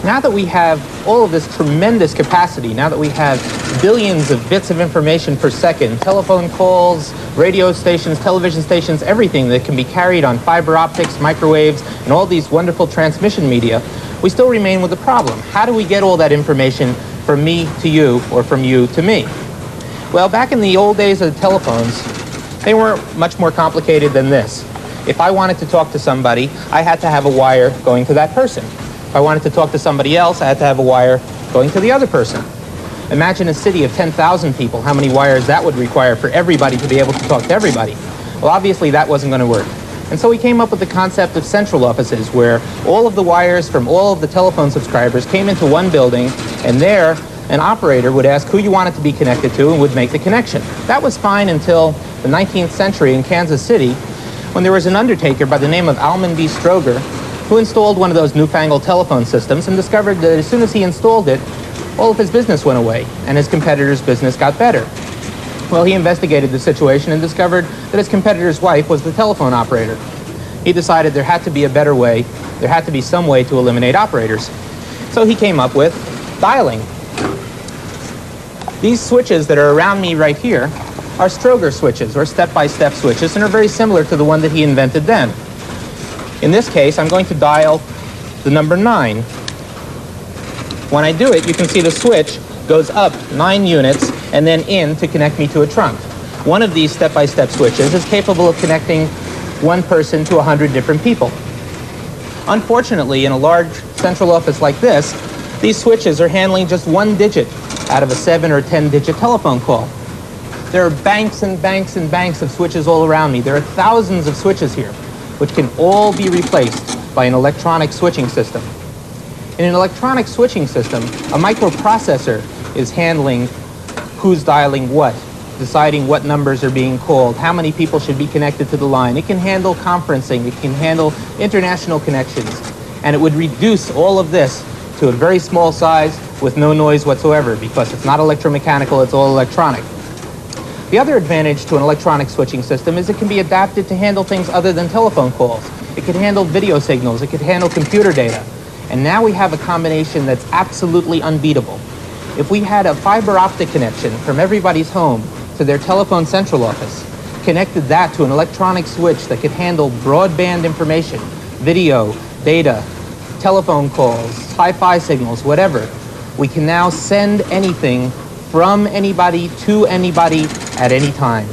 Now that we have all of this tremendous capacity, now that we have billions of bits of information per second, telephone calls, radio stations, television stations, everything that can be carried on fiber optics, microwaves, and all these wonderful transmission media, we still remain with the problem. How do we get all that information from me to you or from you to me? Well, back in the old days of the telephones, they weren't much more complicated than this. If I wanted to talk to somebody, I had to have a wire going to that person. If I wanted to talk to somebody else, I had to have a wire going to the other person. Imagine a city of 10,000 people, how many wires that would require for everybody to be able to talk to everybody. Well, obviously that wasn't going to work. And so we came up with the concept of central offices, where all of the wires from all of the telephone subscribers came into one building, and there an operator would ask who you wanted to be connected to and would make the connection. That was fine until the 19th century in Kansas City, when there was an undertaker by the name of Almon B. Stroger, who installed one of those newfangled telephone systems and discovered that as soon as he installed it, all of his business went away and his competitor's business got better. Well, he investigated the situation and discovered that his competitor's wife was the telephone operator. He decided there had to be a better way, there had to be some way to eliminate operators. So he came up with dialing. These switches that are around me right here are Stroger switches, or step-by-step switches, and are very similar to the one that he invented then. In this case, I'm going to dial the number 9. When I do it, you can see the switch goes up 9 units and then in to connect me to a trunk. One of these step-by-step switches is capable of connecting one person to 100 different people. Unfortunately, in a large central office like this, these switches are handling just one digit out of a 7 or 10-digit telephone call. There are banks and banks and banks of switches all around me. There are thousands of switches here, which can all be replaced by an electronic switching system. In an electronic switching system, a microprocessor is handling who's dialing what, deciding what numbers are being called, how many people should be connected to the line. It can handle conferencing, it can handle international connections, and it would reduce all of this to a very small size with no noise whatsoever, because it's not electromechanical, it's all electronic. The other advantage to an electronic switching system is it can be adapted to handle things other than telephone calls. It could handle video signals, it could handle computer data. And now we have a combination that's absolutely unbeatable. If we had a fiber optic connection from everybody's home to their telephone central office, connected that to an electronic switch that could handle broadband information, video, data, telephone calls, hi-fi signals, whatever, we can now send anything from anybody to anybody at any time.